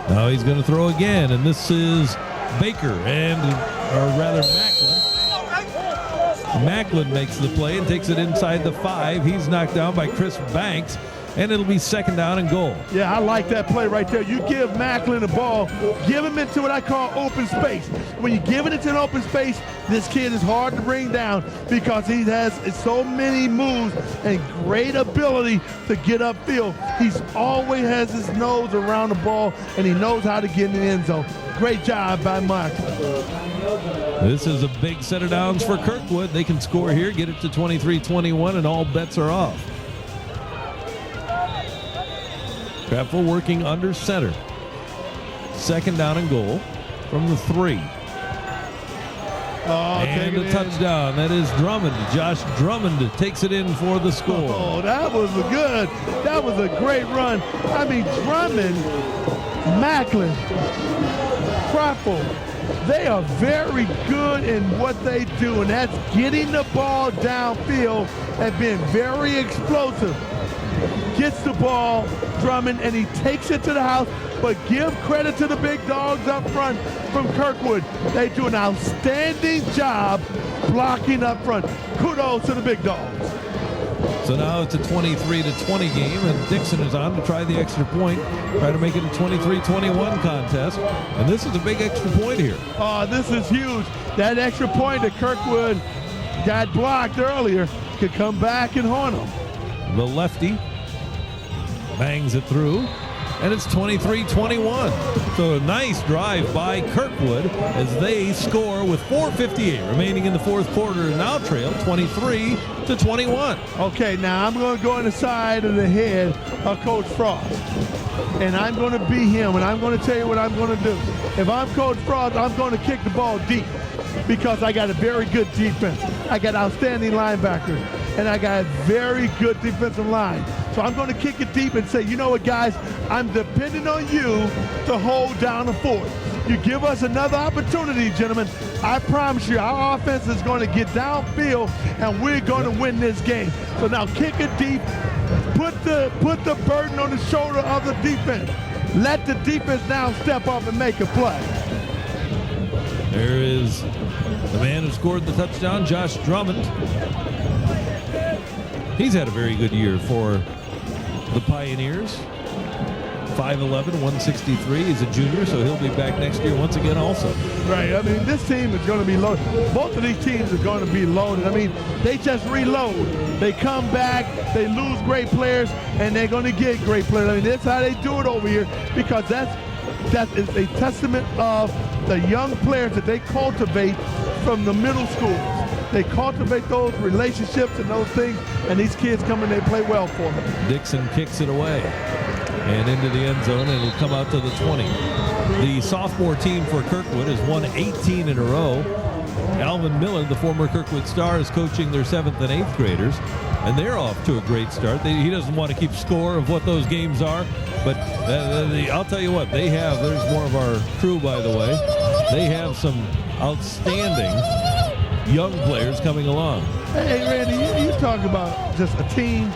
Now he's going to throw again, and this is Baker, or rather Macklin. Macklin makes the play and takes it inside the 5. He's knocked down by Chris Banks, and it'll be second down and goal. Yeah, I like that play right there. You give Macklin the ball, give him into what I call open space. When you give it into an open space, this kid is hard to bring down because he has so many moves and great ability to get upfield. He's always has his nose around the ball, and he knows how to get in the end zone. Great job by Macklin. This is a big set of downs for Kirkwood. They can score here, get it to 23-21, and all bets are off. Trapful working under center. Second down and goal from the 3. And a touchdown. That is Drummond. Josh Drummond takes it in for the score. Oh, that was a great run. I mean, Drummond, Macklin, Trapful, they are very good in what they do, and that's getting the ball downfield and being very explosive. Gets the ball, Drummond, and he takes it to the house, but give credit to the big dogs up front from Kirkwood. They do an outstanding job blocking up front. Kudos to the big dogs. So now it's a 23-20 game, and Dickson is on to try the extra point, try to make it a 23-21 contest. And this is a big extra point here. Oh, this is huge. That extra point that Kirkwood got blocked earlier could come back and haunt him. The lefty bangs it through, and it's 23-21. So a nice drive by Kirkwood as they score with 4:58 remaining in the fourth quarter, and now trail 23-21. Okay, now I'm going to go on the side of the head of Coach Frost, and I'm going to be him, and I'm going to tell you what I'm going to do. If I'm Coach Frost, I'm going to kick the ball deep because I got a very good defense. I got outstanding linebackers, and I got a very good defensive line. So I'm going to kick it deep and say, you know what, guys, I'm depending on you to hold down the fort. You give us another opportunity, gentlemen, I promise you our offense is going to get downfield, and we're going to win this game. So now kick it deep, put the burden on the shoulder of the defense. Let the defense now step up and make a play. There is the man who scored the touchdown, Josh Drummond. He's had a very good year for the Pioneers. 5'11", 163. He's a junior, so he'll be back next year once again also. Right. I mean, this team is going to be loaded. Both of these teams are going to be loaded. I mean, they just reload. They come back, they lose great players, and they're going to get great players. I mean, that's how they do it over here because that is a testament of the young players that they cultivate from the middle schools. They cultivate those relationships and those things, and these kids come and they play well for them. Dixon kicks it away and into the end zone, and it'll come out to the 20. The sophomore team for Kirkwood has won 18 in a row. Alvin Miller, the former Kirkwood star, is coaching their 7th and 8th graders, and they're off to a great start. He doesn't want to keep score of what those games are, but I'll tell you what, there's more of our crew, by the way. They have some outstanding young players coming along. Hey, Randy, you talk about just a team.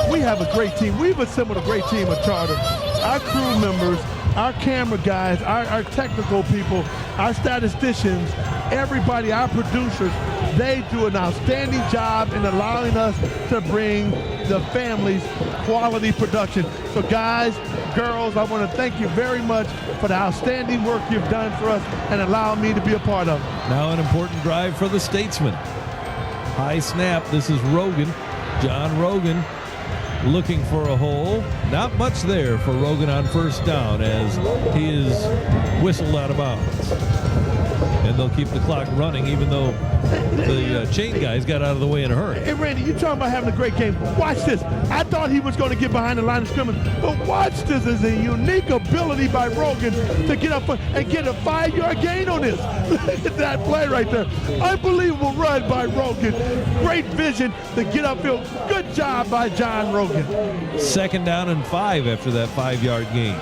We have a great team. We've assembled a great team at Charter. Our crew members, our camera guys, our technical people, our statisticians, everybody, our producers, they do an outstanding job in allowing us to bring the families quality production. So guys, girls, I want to thank you very much for the outstanding work you've done for us and allowing me to be a part of it. Now an important drive for the Statesman. High snap. This is Rogan. John Rogan looking for a hole. Not much there for Rogan on first down as he is whistled out of bounds. And they'll keep the clock running even though the chain guys got out of the way in a hurry. Hey, Randy, you talking about having a great game. Watch this. I thought he was going to get behind the line of scrimmage, but watch this. Is a unique ability by Rogan to get up and get a 5-yard gain on this. Look at that play right there. Unbelievable run by Rogan. Great vision to get upfield. Good job by John Rogan. 2nd down and 5 after that 5-yard gain.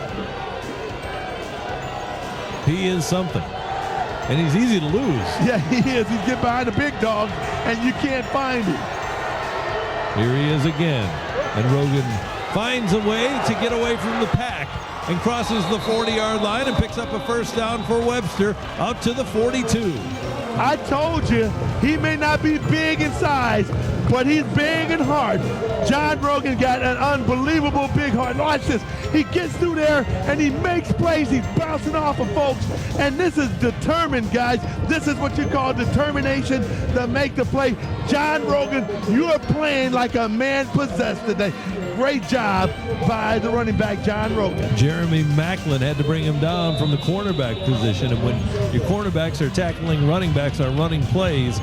He is something. And he's easy to lose. Yeah, he is. He's getting behind the big dog, and you can't find him. Here he is again. And Rogan finds a way to get away from the pack. and crosses the 40-yard line and picks up a first down for Webster out to the 42. I told you, he may not be big in size, but he's big in heart. John Rogan got an unbelievable big heart. Watch this. He gets through there and he makes plays. He's bouncing off of folks. And this is determined, guys. This is what you call determination to make the play. John Rogan, you are playing like a man possessed today. Great job by the running back, John Rogan. Jeremy Macklin had to bring him down from the cornerback position. And when your cornerbacks are tackling running backs on running plays,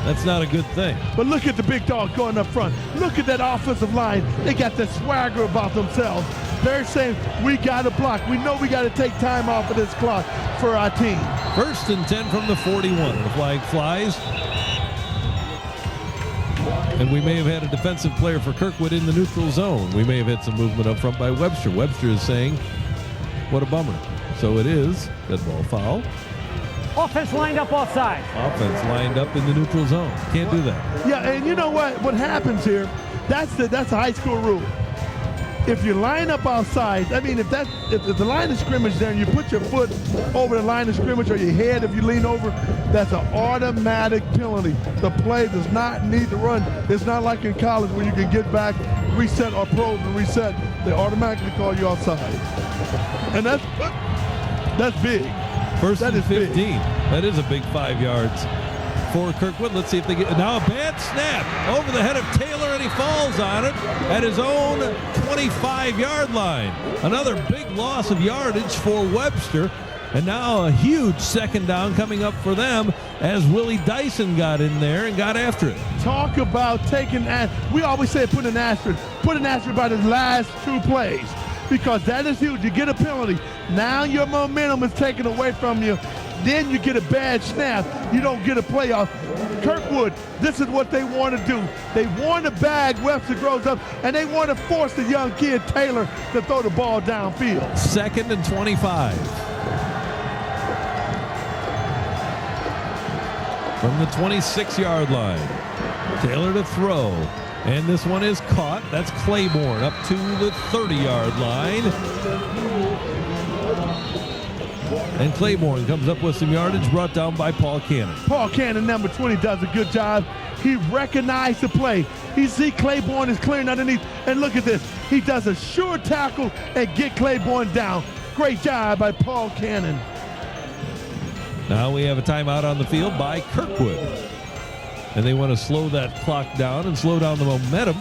that's not a good thing. But look at the big dog going up front. Look at that offensive line. They got the swagger about themselves. They're saying, we got to block. We know we got to take time off of this clock for our team. 1st and 10 from the 41. The flag flies. And we may have had a defensive player for Kirkwood in the neutral zone. We may have had some movement up front by Webster. Webster is saying, what a bummer. So it is dead ball foul. Offense lined up offside. Offense lined up in the neutral zone. Can't do that. Yeah, and you know what? What happens here, that's a high school rule. If you line up outside, I mean, if the line of scrimmage there and you put your foot over the line of scrimmage or your head if you lean over, that's an automatic penalty. The play does not need to run. It's not like in college where you can get back, reset, or pros and reset. They automatically call you outside. And that's big. 1st and 15. Big. That is a big 5 yards for Kirkwood. Let's see if they get now a bad snap over the head of Taylor, and he falls on it at his own 25-yard line. Another big loss of yardage for Webster, and now a huge 2nd down coming up for them as Willie Dyson got in there and got after it. Talk about taking, we always say put an asterisk by the last 2 plays, because that is huge. You get a penalty. Now your momentum is taken away from you. Then you get a bad snap. You don't get a playoff. Kirkwood, this is what they want to do. They want to bag Webster Groves up, and they want to force the young kid, Taylor, to throw the ball downfield. 2nd and 25. From the 26-yard line. Taylor to throw. And this one is caught. That's Claiborne up to the 30-yard line. And Claiborne comes up with some yardage brought down by Paul Cannon. Paul Cannon, number 20, does a good job. He recognized the play. He see Claiborne is clearing underneath. And look at this. He does a sure tackle and get Claiborne down. Great job by Paul Cannon. Now we have a timeout on the field by Kirkwood. And they want to slow that clock down and slow down the momentum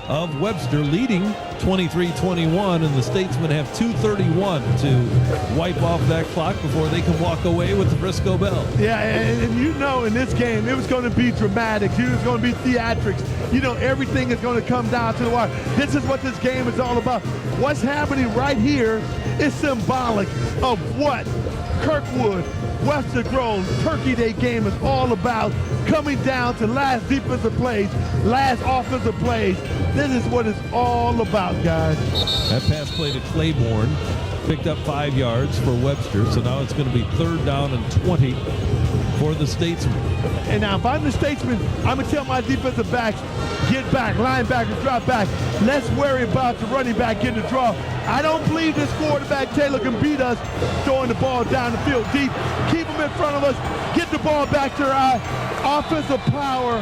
of Webster leading 23-21, and the Statesmen have 2:31 to wipe off that clock before they can walk away with the Briscoe Bell. Yeah, and you know in this game, it was going to be dramatic. It was going to be theatrics. You know, everything is going to come down to the wire. This is what this game is all about. What's happening right here is symbolic of what Kirkwood, Webster Groves, Turkey Day game is all about, coming down to last defensive plays, last offensive plays. This is what it's all about, guys. That pass play to Claiborne picked up 5 yards for Webster, so now it's going to be 3rd down and 20 for the Statesmen. And now if I'm the Statesman, I'm going to tell my defensive backs, get back, linebackers, drop back. Let's worry about the running back getting the draw. I don't believe this quarterback, Taylor, can beat us throwing the ball down the field deep. Keep them in front of us. Get the ball back to our offensive power,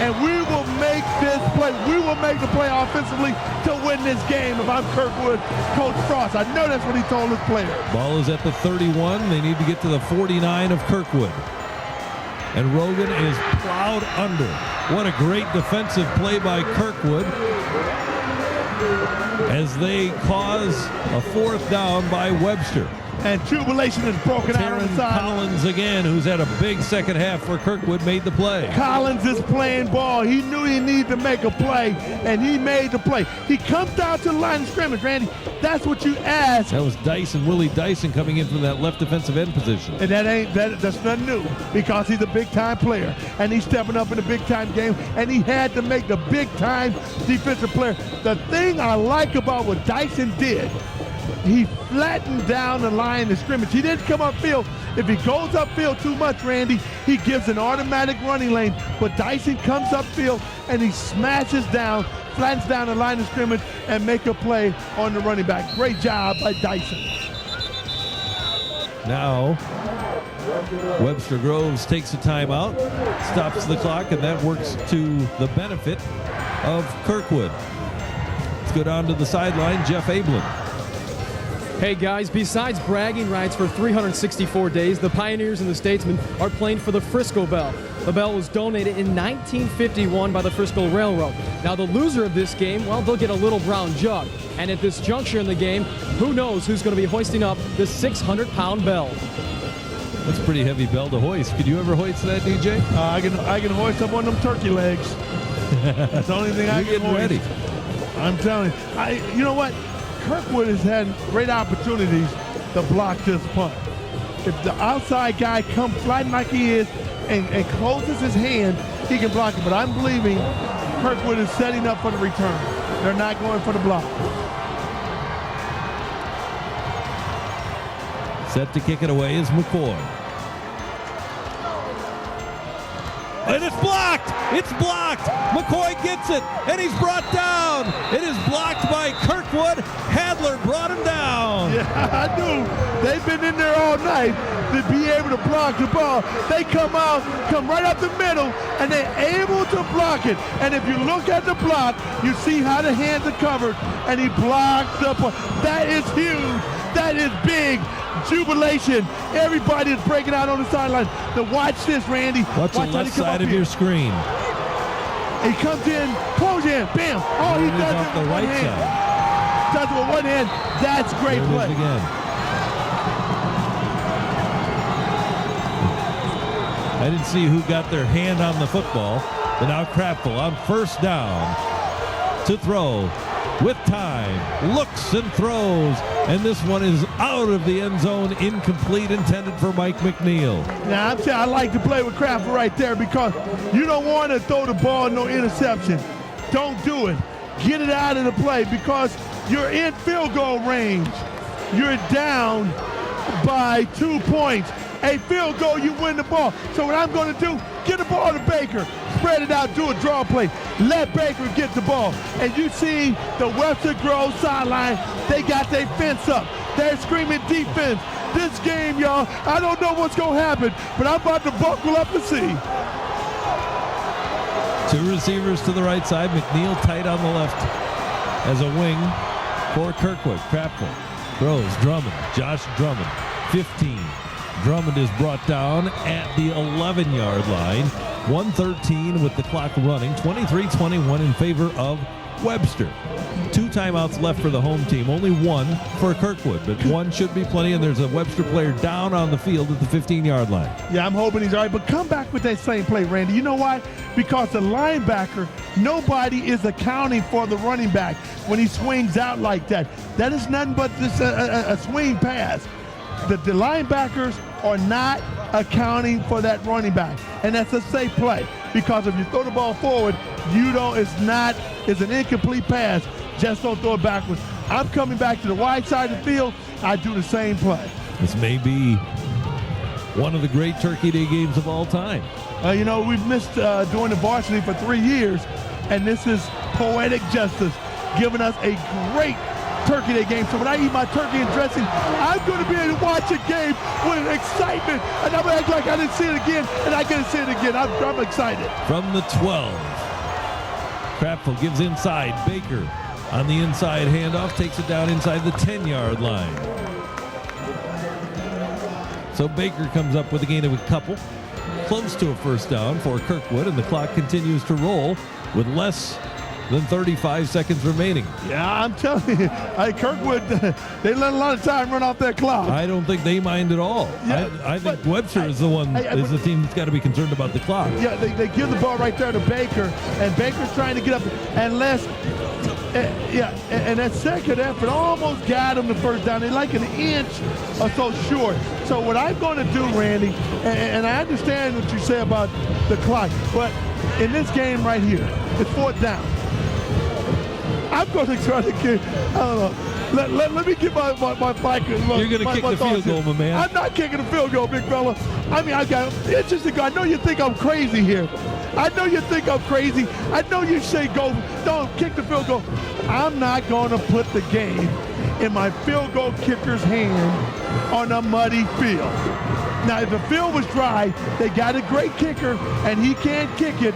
and we will make this play. We will make the play offensively to win this game. If I'm Kirkwood, Coach Frost, I know that's what he told his players. Ball is at the 31. They need to get to the 49 of Kirkwood. And Rogan is plowed under. What a great defensive play by Kirkwood as they cause a 4th down by Webster. And jubilation is broken out on the Terran side. Collins again, who's had a big second half for Kirkwood, made the play. Collins is playing ball. He knew he needed to make a play, and he made the play. He comes down to the line of scrimmage, Randy. That's what you ask. That was Dyson, Willie Dyson, coming in from that left defensive end position. And that's nothing new, because he's a big-time player, and he's stepping up in a big-time game, and he had to make the big-time defensive player. The thing I like about what Dyson did, he flattened down the line of scrimmage. He didn't come upfield. If he goes upfield too much, Randy, he gives an automatic running lane. But Dyson comes upfield and he smashes down flattens down the line of scrimmage and make a play on the running back. Great job by Dickson. Now, Webster Groves takes a timeout, stops the clock, and that works to the benefit of Kirkwood. Let's go down to the sideline, Jeff Ablin. Hey guys, besides bragging rights for 364 days, the Pioneers and the Statesmen are playing for the Frisco Bell. The bell was donated in 1951 by the Frisco Railroad. Now the loser of this game, well, they'll get a little brown jug. And at this juncture in the game, who knows who's going to be hoisting up the 600-pound bell. That's a pretty heavy bell to hoist. Could you ever hoist that, DJ? I can hoist up on them turkey legs. That's the only thing I can hoist. Ready. I'm telling you. You know what? Kirkwood has had great opportunities to block this punt. If the outside guy comes sliding like he is and closes his hand, he can block it. But I'm believing Kirkwood is setting up for the return. They're not going for the block. Set to kick it away is McCoy. And it's blocked! It's blocked! McCoy gets it, and he's brought down! It is blocked by Kirkwood. Hadler brought him down. Yeah, I do. They've been in there all night to be able to block the ball. They come right up the middle, and they're able to block it. And if you look at the block, you see how the hands are covered, and he blocked the ball. That is huge. That is big. Jubilation. Everybody is breaking out on the sideline. Now watch this, Randy. Watch the left side of your screen. He comes in, close in, bam. Oh, he does it with one hand. Does it with one hand. That's great play. Again. I didn't see who got their hand on the football, but now Krapfel on first down to throw. With time, looks and throws, and this one is out of the end zone, incomplete, intended for Mike McNeil. Now, I'm telling you, I like to play with Krapfel right there because you don't want to throw the ball, no interception. Don't do it. Get it out of the play because you're in field goal range. You're down by 2 points. A field goal, you win the ball. So what I'm going to do, get the ball to Baker. Spread it out, do a draw play. Let Baker get the ball. And you see the Webster Groves sideline, they got their fence up. They're screaming defense. This game, y'all, I don't know what's going to happen, but I'm about to buckle up and see. Two receivers to the right side. McNeil tight on the left as a wing for Kirkwood. Krapfel throws Drummond. Josh Drummond, 15. Drummond is brought down at the 11-yard line. 1:13 with the clock running. 23-21 in favor of Webster. 2 timeouts left for the home team. Only 1 for Kirkwood, but 1 should be plenty, and there's a Webster player down on the field at the 15-yard line. Yeah, I'm hoping he's all right, but come back with that same play, Randy. You know why? Because the linebacker, nobody is accounting for the running back when he swings out like that. That is nothing but just a swing pass. The linebackers are not accounting for that running back, and that's a safe play because if you throw the ball forward, it's an incomplete pass. Just don't throw it backwards. I'm coming back to the wide side of the field. I do the same play. This may be one of the great Turkey Day games of all time. We've missed doing the varsity for 3 years, and this is poetic justice, giving us a great Turkey Day game. So when I eat my turkey and dressing, I'm going to be able to watch a game with an excitement, and I'm going to act like I didn't see it again, and I get to see it again. I'm excited. From the 12, Krapfel gives inside. Baker on the inside handoff, takes it down inside the 10-yard line. So Baker comes up with a gain of a couple, close to a first down for Kirkwood, and the clock continues to roll with less than 35 seconds remaining. Yeah, I'm telling you, Kirkwood, they let a lot of time run off that clock. I don't think they mind at all. Yeah, I think Webster is the team that's got to be concerned about the clock. Yeah, they give the ball right there to Baker, and Baker's trying to get up, and that second effort almost got him the first down. They're like an inch or so short. So what I'm going to do, Randy, and I understand what you say about the clock, but in this game right here, it's 4th down. I'm going to try to get, Let me get my You're going to kick the field goal, my man. I'm not kicking the field goal, big fella. I mean, it's just I know you think I'm crazy here. I know you think I'm crazy. I know you say don't kick the field goal. I'm not going to put the game in my field goal kicker's hand on a muddy field. Now, if the field was dry, they got a great kicker, and he can't kick it.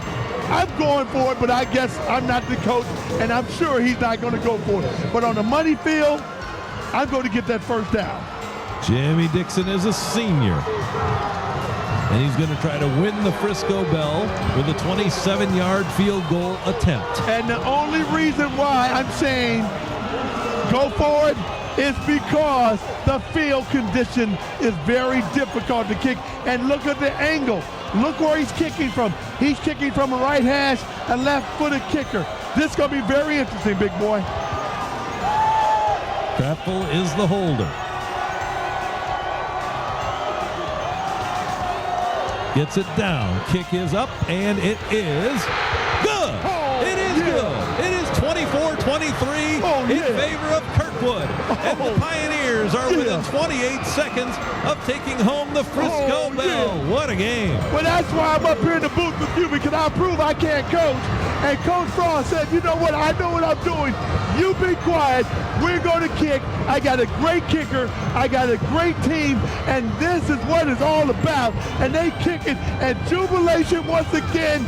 I'm going for it, but I guess I'm not the coach, and I'm sure he's not going to go for it. But on a muddy field, I'm going to get that first down. Jimmy Dickson is a senior, and he's going to try to win the Frisco Bell with a 27-yard field goal attempt. And the only reason why I'm saying go for it is because the field condition is very difficult to kick. And look at the angle. Look where he's kicking from. He's kicking from a right hash, a left-footed kicker. This is going to be very interesting, big boy. Kraftful is the holder. Gets it down. Kick is up, and it is good. It is good. It is 24-23 in favor of Kirkwood. And the Pioneers are within 28 seconds of taking home the Frisco Bell. What a game. Well, that's why I'm up here in the booth with you, because I prove I can't coach. And Coach Frost said, you know what, I know what I'm doing. You be quiet. We're going to kick. I got a great kicker. I got a great team. And this is what it's all about. And they kick it. And jubilation once again.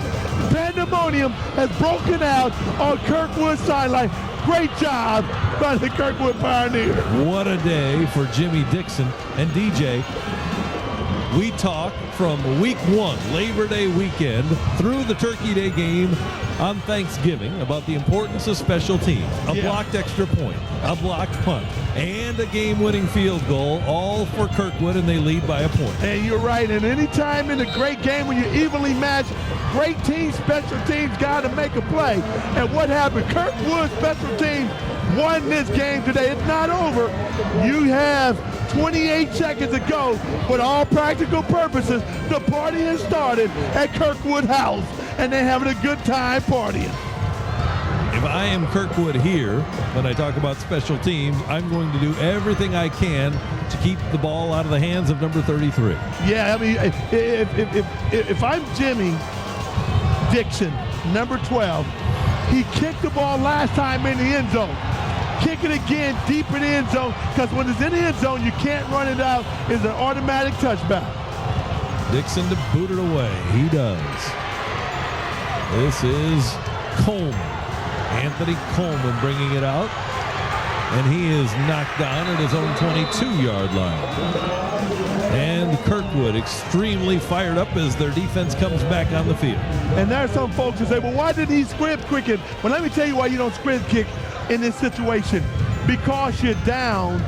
Pandemonium has broken out on Kirkwood sideline. Great job by the Kirkwood Pioneers. What a day for Jimmy Dickson. And DJ, we talk from week 1, Labor Day weekend, through the Turkey Day game on Thanksgiving about the importance of special teams. A blocked extra point, a blocked punt, and a game-winning field goal, all for Kirkwood, and they lead by a point. And you're right. And any time in a great game when you're evenly matched, great teams, special teams got to make a play. And what happened? Kirkwood special teams won this game today. It's not over. You have 28 seconds to go. But all practical purposes, the party has started at Kirkwood House, and they're having a good time partying. If I am Kirkwood here, when I talk about special teams, I'm going to do everything I can to keep the ball out of the hands of number 33. Yeah, I mean, if I'm Jimmy Dickson, number 12, he kicked the ball last time in the end zone. Kick it again deep in the end zone, because when it's in the end zone, you can't run it out. It's an automatic touchback. Dickson to boot it away. He does. This is Coleman. Anthony Coleman bringing it out. And he is knocked down at his own 22-yard line. And Kirkwood extremely fired up as their defense comes back on the field. And there are some folks who say, well, why did he squib kick it? Well, let me tell you why you don't squib kick in this situation. Because you're down,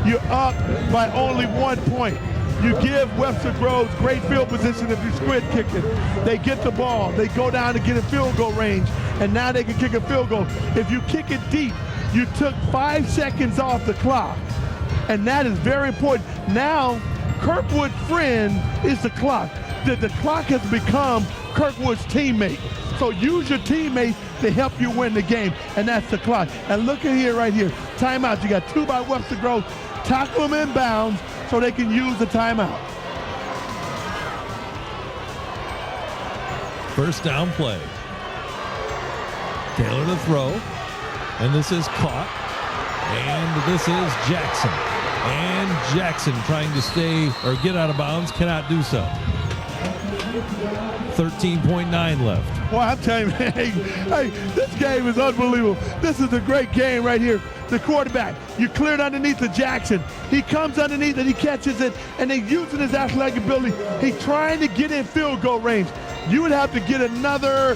you're up by only 1 point. You give Webster Groves great field position if you squid kick it. They get the ball. They go down to get in field goal range, and now they can kick a field goal. If you kick it deep, you took 5 seconds off the clock, and that is very important. Now, Kirkwood's friend is the clock. The clock has become Kirkwood's teammate. So use your teammate to help you win the game, and that's the clock. And look at here, right here, timeout. You got 2 by Webster Groves. Tackle them in bounds so they can use the timeout. First down play. Taylor to throw. And this is caught. And this is Jackson. And Jackson trying to stay or get out of bounds, cannot do so. 13.9 left. Boy, I'm telling you, hey, this game is unbelievable. This is a great game right here. The quarterback, you cleared underneath the Jackson. He comes underneath and he catches it, and they're using his athletic ability. He's trying to get in field goal range. You would have to get another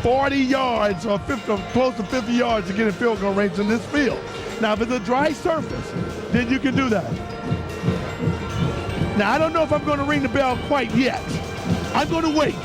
40 yards or 50, close to 50 yards to get in field goal range in this field. Now, if it's a dry surface, then you can do that. Now, I don't know if I'm going to ring the bell quite yet. I'm going to wait.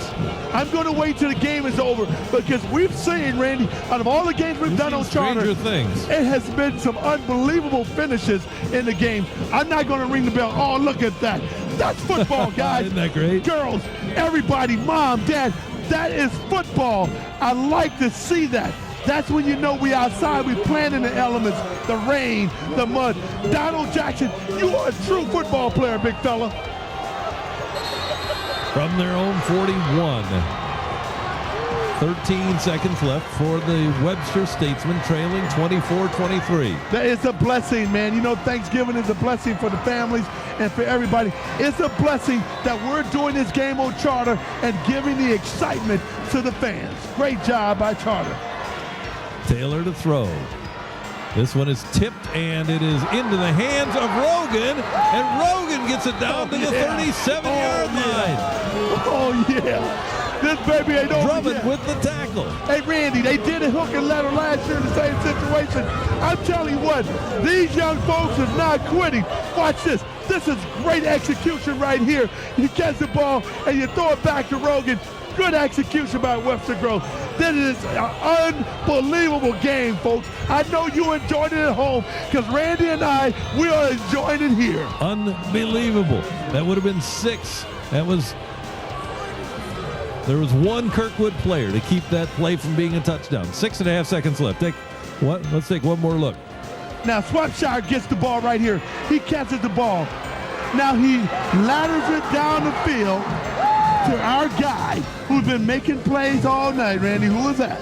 I'm going to wait till the game is over, because we've seen, Randy, out of all the games we've done on Charter, things. It has been some unbelievable finishes in the game. I'm not going to ring the bell. Oh, look at that. That's football, guys. Isn't that great? Girls, everybody, mom, dad, that is football. I like to see that. That's when you know we outside. We playing in the elements, the rain, the mud. Donald Jackson, you are a true football player, big fella. From their own 41. 13 seconds left for the Webster Statesmen, trailing 24-23. That is a blessing, man. You know, Thanksgiving is a blessing for the families and for everybody. It's a blessing that we're doing this game on Charter and giving the excitement to the fans. Great job by Charter. Taylor to throw. This one is tipped, and it is into the hands of Rogan, and Rogan gets it down to the 37-yard line. Oh, yeah. This baby ain't over Drummond yet. with the tackle. Hey, Randy, they did it hook and ladder last year in the same situation. I'm telling you what, these young folks are not quitting. Watch this. This is great execution right here. You catch the ball, and you throw it back to Rogan. Good execution by Webster Groves. This is an unbelievable game, folks. I know you enjoyed it at home because Randy and I, we are enjoying it here. Unbelievable. That would have been 6. There was one Kirkwood player to keep that play from being a touchdown. 6.5 seconds left. Let's take one more look. Now, Swapshire gets the ball right here. He catches the ball. Now he ladders it down the field to our guy who's been making plays all night, Randy. Who is that?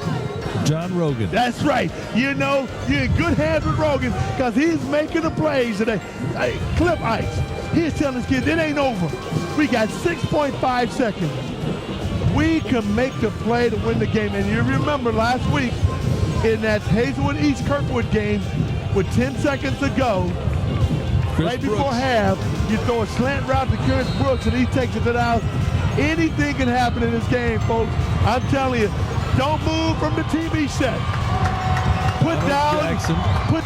John Rogan. That's right. You know, you're in good hands with Rogan because he's making the plays today. Hey, Clip Ice, he's telling his kids, it ain't over. We got 6.5 seconds. We can make the play to win the game. And you remember last week in that Hazelwood East Kirkwood game with 10 seconds to go, right before half, you throw a slant route to Chris Brooks and he takes it to the house. Anything can happen in this game, folks. I'm telling you, don't move from the TV set. Put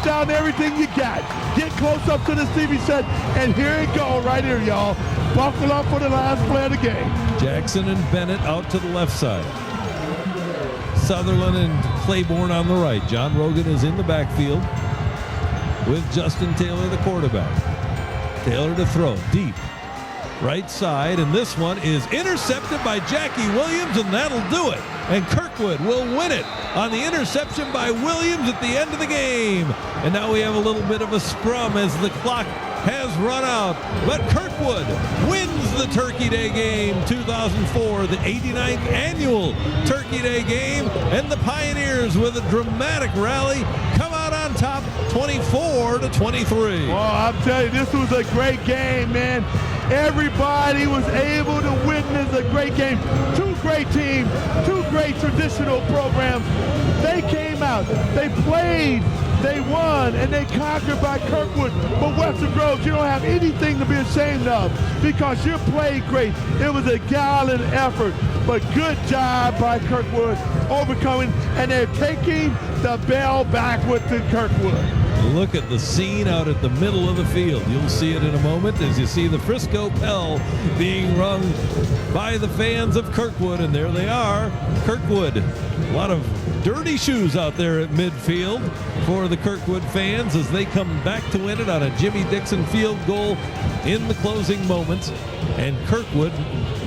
down everything you got. Get close up to the TV set, and here it go right here, y'all. Buckle up for the last play of the game. Jackson and Bennett out to the left side. Sutherland and Claiborne on the right. John Rogan is in the backfield with Justin Taylor, the quarterback. Taylor to throw deep. Right side, and this one is intercepted by Jackie Williams, and that'll do it. And Kirkwood will win it on the interception by Williams at the end of the game. And now we have a little bit of a scrum as the clock has run out. But Kirkwood wins the Turkey Day game 2004, the 89th annual Turkey Day game. And the Pioneers, with a dramatic rally, come out on top 24-23. Well, I'm telling you, this was a great game, man. Everybody was able to witness a great game. Two great teams, two great traditional programs. They came out, they played, they won, and they conquered by Kirkwood. But Webster Groves, you don't have anything to be ashamed of because you played great. It was a gallant effort, but good job by Kirkwood overcoming, and they're taking the bell backward to Kirkwood. Look at the scene out at the middle of the field. You'll see it in a moment as you see the Frisco bell being rung by the fans of Kirkwood, and there they are. Kirkwood, a lot of dirty shoes out there at midfield for the Kirkwood fans as they come back to win it on a Jimmy Dickson field goal in the closing moments. And Kirkwood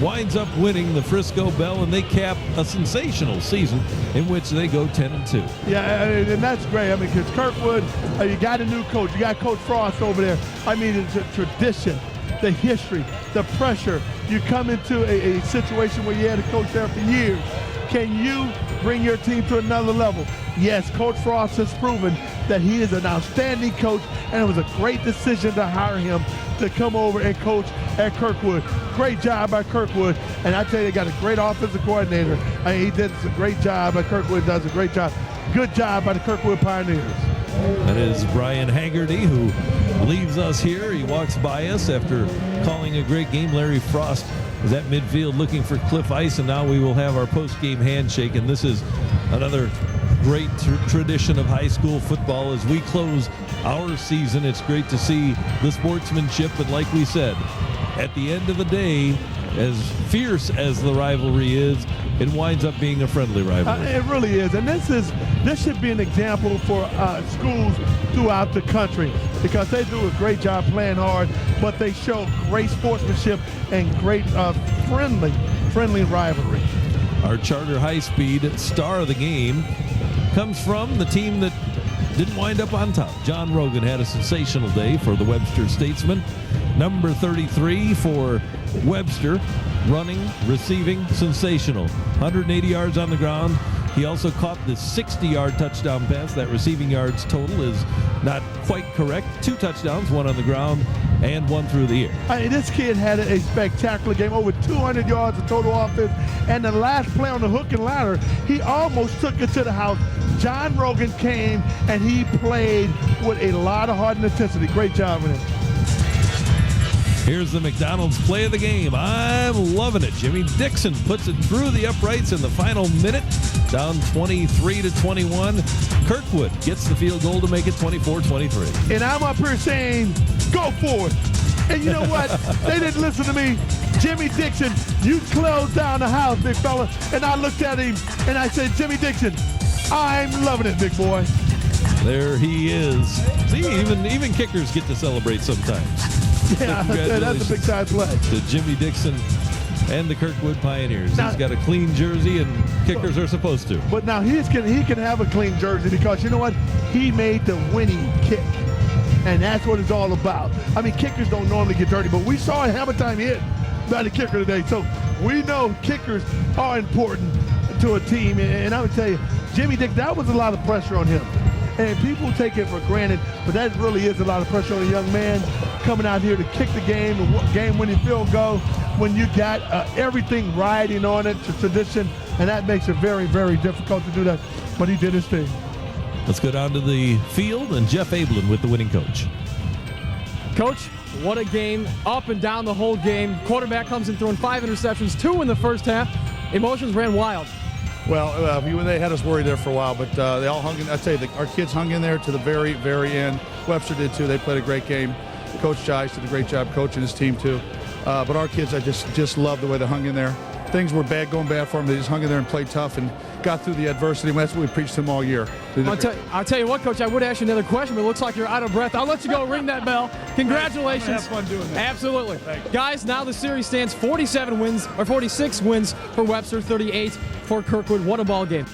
winds up winning the Frisco Bell, and they cap a sensational season in which they go 10-2. Yeah, and that's great. I mean, because Kirkwood, you got a new coach. You got Coach Frost over there. I mean, it's a tradition, the history, the pressure. You come into a situation where you had a coach there for years. Can you bring your team to another level? Yes, Coach Frost has proven that he is an outstanding coach, and it was a great decision to hire him to come over and coach at Kirkwood. Great job by Kirkwood, and I tell you, they got a great offensive coordinator. I mean, he did a great job, but Kirkwood does a great job. Good job by the Kirkwood Pioneers. That is Brian Haggerty, who leaves us here. He walks by us after calling a great game. Larry Frost is at midfield looking for Cliff Ice, and now we will have our post-game handshake, and this is another great tradition of high school football as we close our season. It's great to see the sportsmanship, but like we said, at the end of the day, as fierce as the rivalry is, it winds up being a friendly rivalry. It really is, and this should be an example for schools throughout the country because they do a great job playing hard, but they show great sportsmanship and great friendly rivalry. Our Charter high-speed star of the game comes from the team that didn't wind up on top. John Rogan had a sensational day for the Webster Statesman. Number 33 for Webster, running, receiving, sensational. 180 yards on the ground. He also caught the 60-yard touchdown pass. That receiving yards total is not quite correct. 2 touchdowns, 1 on the ground and 1 through the air. I mean, this kid had a spectacular game, over 200 yards of total offense. And the last play on the hook and ladder, he almost took it to the house. John Rogan came and he played with a lot of heart and intensity. Great job with him. Here's the McDonald's play of the game. I'm loving it. Jimmy Dickson puts it through the uprights in the final minute, down 23-21. Kirkwood gets the field goal to make it 24-23. And I'm up here saying, go for it. And you know what? They didn't listen to me. Jimmy Dickson, you closed down the house, big fella. And I looked at him and I said, Jimmy Dickson, I'm loving it, big boy. There he is. See, even kickers get to celebrate sometimes. Yeah, that's a big time play. To Jimmy Dickson and the Kirkwood Pioneers. Now, he's got a clean jersey, and kickers are supposed to. But now he can have a clean jersey because you know what? He made the winning kick. And that's what it's all about. I mean, kickers don't normally get dirty, but we saw a hammer time hit by the kicker today. So we know kickers are important to a team. And I would tell you, Jimmy Dick, that was a lot of pressure on him. And people take it for granted, but that really is a lot of pressure on a young man coming out here to kick the game-winning field goal when you got everything riding on it to tradition, and that makes it very, very difficult to do that. But he did his thing. Let's go down to the field, and Jeff Ablin with the winning coach. Coach, what a game. Up and down the whole game. Quarterback comes in throwing 5 interceptions, 2 in the first half. Emotions ran wild. Well, they had us worried there for a while, but they all hung in. I tell you, our kids hung in there to the very, very end. Webster did too. They played a great game. Coach Jice did a great job coaching his team too. But our kids, I just love the way they hung in there. Things were going bad for them. They just hung in there and played tough and got through the adversity. That's what we preached to them all year. I'll tell you what, Coach, I would ask you another question, but it looks like you're out of breath. I'll let you go ring that bell. Congratulations. Have fun doing that. Absolutely. Guys, now the series stands 46 wins for Webster, 38 for Kirkwood. What a ball game.